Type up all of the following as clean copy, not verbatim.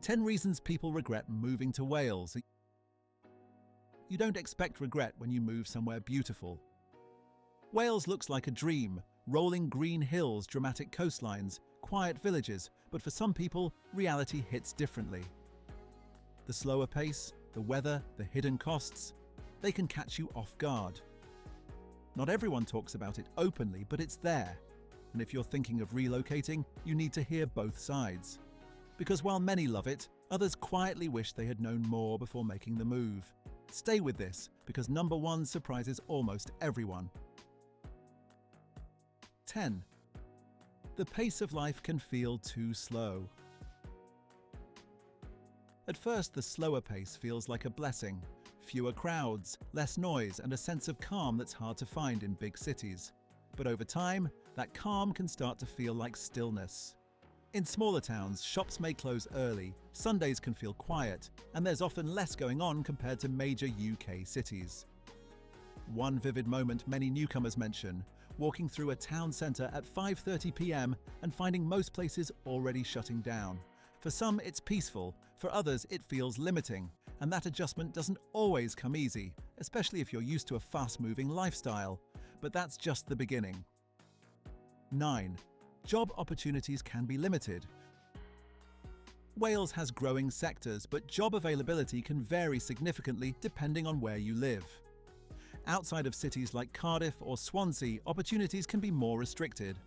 10 reasons people regret moving to Wales. You don't expect regret when you move somewhere beautiful. Wales looks like a dream, rolling green hills, dramatic coastlines, quiet villages, but for some people, reality hits differently. The slower pace, the weather, the hidden costs, they can catch you off guard. Not everyone talks about it openly, but it's there. And if you're thinking of relocating, you need to hear both sides. Because while many love it, others quietly wish they had known more before making the move. Stay with this, because number 1 surprises almost everyone. 10. The pace of life can feel too slow. At first, the slower pace feels like a blessing. Fewer crowds, less noise, and a sense of calm that's hard to find in big cities. But over time, that calm can start to feel like stillness. In smaller towns, shops may close early, Sundays can feel quiet, and there's often less going on compared to major UK cities. One vivid moment many newcomers mention: walking through a town centre at 5:30 p.m. and finding most places already shutting down. For some, it's peaceful, for others, it feels limiting, and that adjustment doesn't always come easy, especially if you're used to a fast-moving lifestyle. But that's just the beginning. 9. Job opportunities can be limited. Wales has growing sectors, but job availability can vary significantly depending on where you live. Outside of cities like Cardiff or Swansea, opportunities can be more restricted.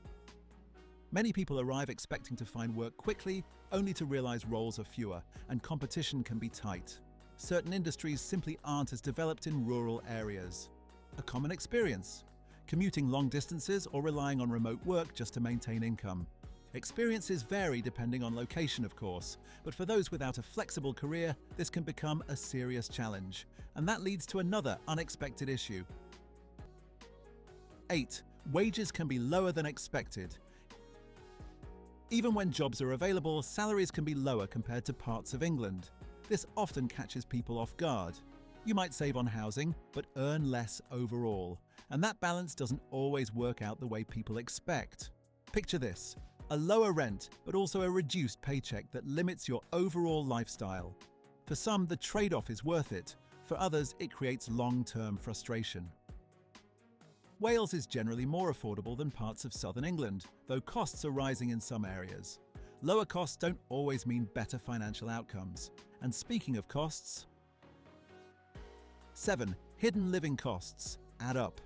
Many people arrive expecting to find work quickly, only to realise roles are fewer, and competition can be tight. Certain industries simply aren't as developed in rural areas. A common experience: commuting long distances or relying on remote work just to maintain income. Experiences vary depending on location, of course, but for those without a flexible career, this can become a serious challenge, and that leads to another unexpected issue. 8. Wages can be lower than expected. Even when jobs are available, salaries can be lower compared to parts of England. This often catches people off guard. You might save on housing, but earn less overall, and that balance doesn't always work out the way people expect. Picture this: a lower rent, but also a reduced paycheck that limits your overall lifestyle. For some, the trade-off is worth it. For others, it creates long-term frustration. Wales is generally more affordable than parts of southern England, though costs are rising in some areas. Lower costs don't always mean better financial outcomes. And speaking of costs, 7. Hidden living costs add up.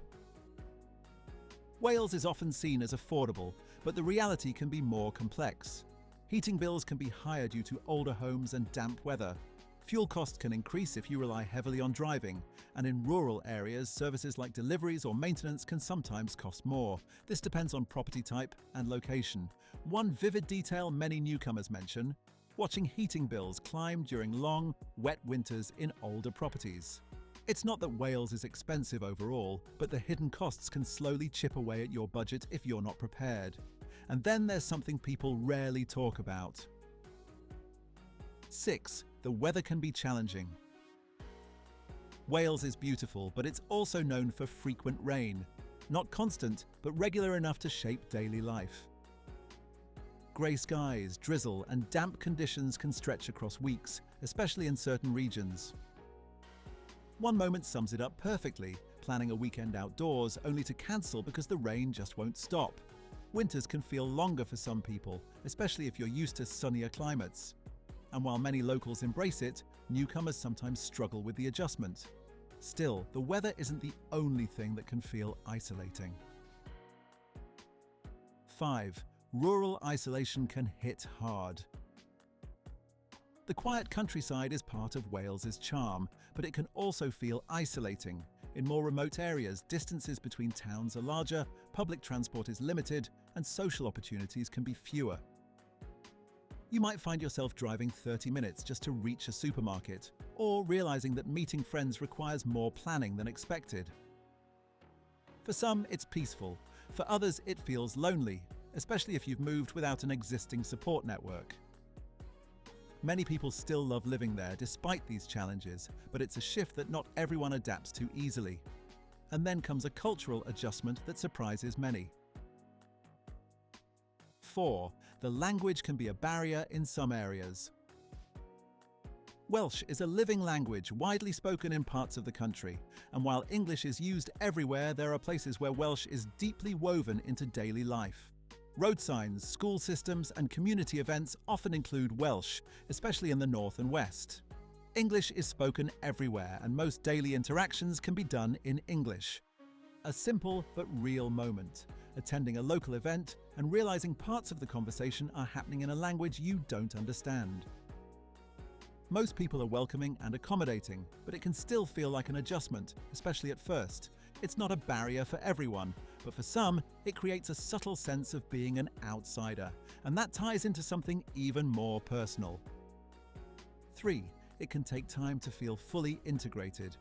Wales is often seen as affordable, but the reality can be more complex. Heating bills can be higher due to older homes and damp weather. Fuel costs can increase if you rely heavily on driving, and in rural areas, services like deliveries or maintenance can sometimes cost more. This depends on property type and location. One vivid detail many newcomers mention: watching heating bills climb during long, wet winters in older properties. It's not that Wales is expensive overall, but the hidden costs can slowly chip away at your budget if you're not prepared. And then there's something people rarely talk about. 6. The weather can be challenging. Wales is beautiful, but it's also known for frequent rain. Not constant, but regular enough to shape daily life. Grey skies, drizzle, and damp conditions can stretch across weeks, especially in certain regions. One moment sums it up perfectly: planning a weekend outdoors only to cancel because the rain just won't stop. Winters can feel longer for some people, especially if you're used to sunnier climates. And while many locals embrace it, newcomers sometimes struggle with the adjustment. Still, the weather isn't the only thing that can feel isolating. 5. Rural isolation can hit hard. The quiet countryside is part of Wales's charm, but it can also feel isolating. In more remote areas, distances between towns are larger, public transport is limited, and social opportunities can be fewer. You might find yourself driving 30 minutes just to reach a supermarket, or realizing that meeting friends requires more planning than expected. For some, it's peaceful. For others, it feels lonely, especially if you've moved without an existing support network. Many people still love living there despite these challenges, but it's a shift that not everyone adapts to easily. And then comes a cultural adjustment that surprises many. 4. The language can be a barrier in some areas. Welsh is a living language widely spoken in parts of the country, and while English is used everywhere, there are places where Welsh is deeply woven into daily life. Road signs, school systems, and community events often include Welsh, especially in the north and west. English is spoken everywhere, and most daily interactions can be done in English. A simple but real moment, attending a local event and realizing parts of the conversation are happening in a language you don't understand. Most people are welcoming and accommodating, but it can still feel like an adjustment, especially at first. It's not a barrier for everyone, but for some, it creates a subtle sense of being an outsider, and that ties into something even more personal. 3. It can take time to feel fully integrated.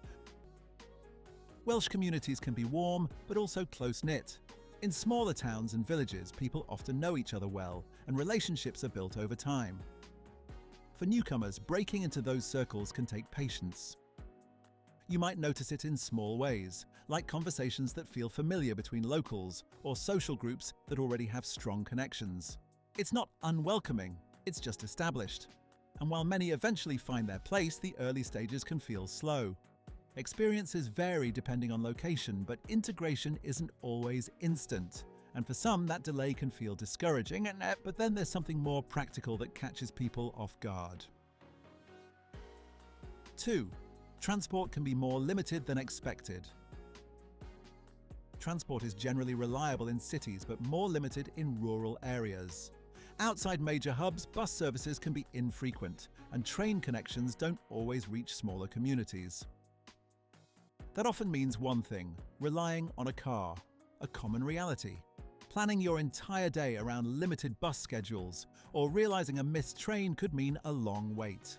Welsh communities can be warm, but also close-knit. In smaller towns and villages, people often know each other well, and relationships are built over time. For newcomers, breaking into those circles can take patience. You might notice it in small ways, like conversations that feel familiar between locals or social groups that already have strong connections. It's not unwelcoming, it's just established. And while many eventually find their place, the early stages can feel slow. Experiences vary depending on location, but integration isn't always instant. And for some, that delay can feel discouraging, but then there's something more practical that catches people off guard. 2. Transport can be more limited than expected. Transport is generally reliable in cities, but more limited in rural areas. Outside major hubs, bus services can be infrequent, and train connections don't always reach smaller communities. That often means one thing: relying on a car, a common reality. Planning your entire day around limited bus schedules, or realizing a missed train could mean a long wait.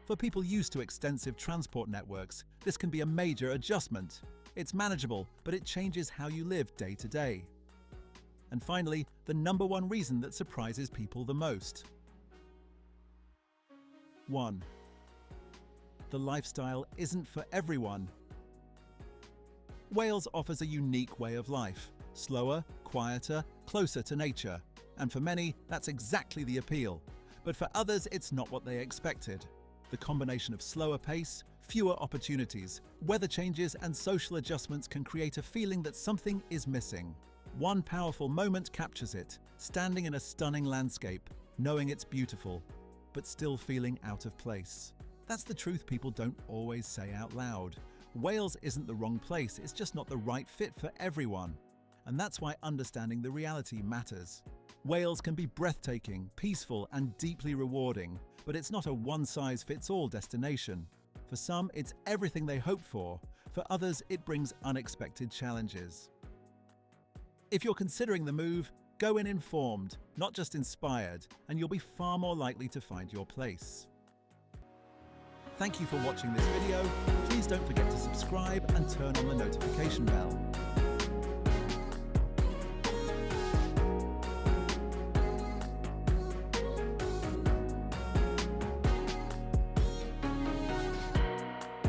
For people used to extensive transport networks, this can be a major adjustment. It's manageable, but it changes how you live day to day. And finally, the number one reason that surprises people the most. 1. The lifestyle isn't for everyone. Wales offers a unique way of life. Slower, quieter, closer to nature. And for many, that's exactly the appeal. But for others, it's not what they expected. The combination of slower pace, fewer opportunities, weather changes, and social adjustments can create a feeling that something is missing. One powerful moment captures it, standing in a stunning landscape, knowing it's beautiful, but still feeling out of place. That's the truth people don't always say out loud. Wales isn't the wrong place, it's just not the right fit for everyone. And that's why understanding the reality matters. Wales can be breathtaking, peaceful, and deeply rewarding, but it's not a one-size-fits-all destination. For some, it's everything they hoped for. For others, it brings unexpected challenges. If you're considering the move, go in informed, not just inspired, and you'll be far more likely to find your place. Thank you for watching this video. Please don't forget to subscribe and turn on the notification bell.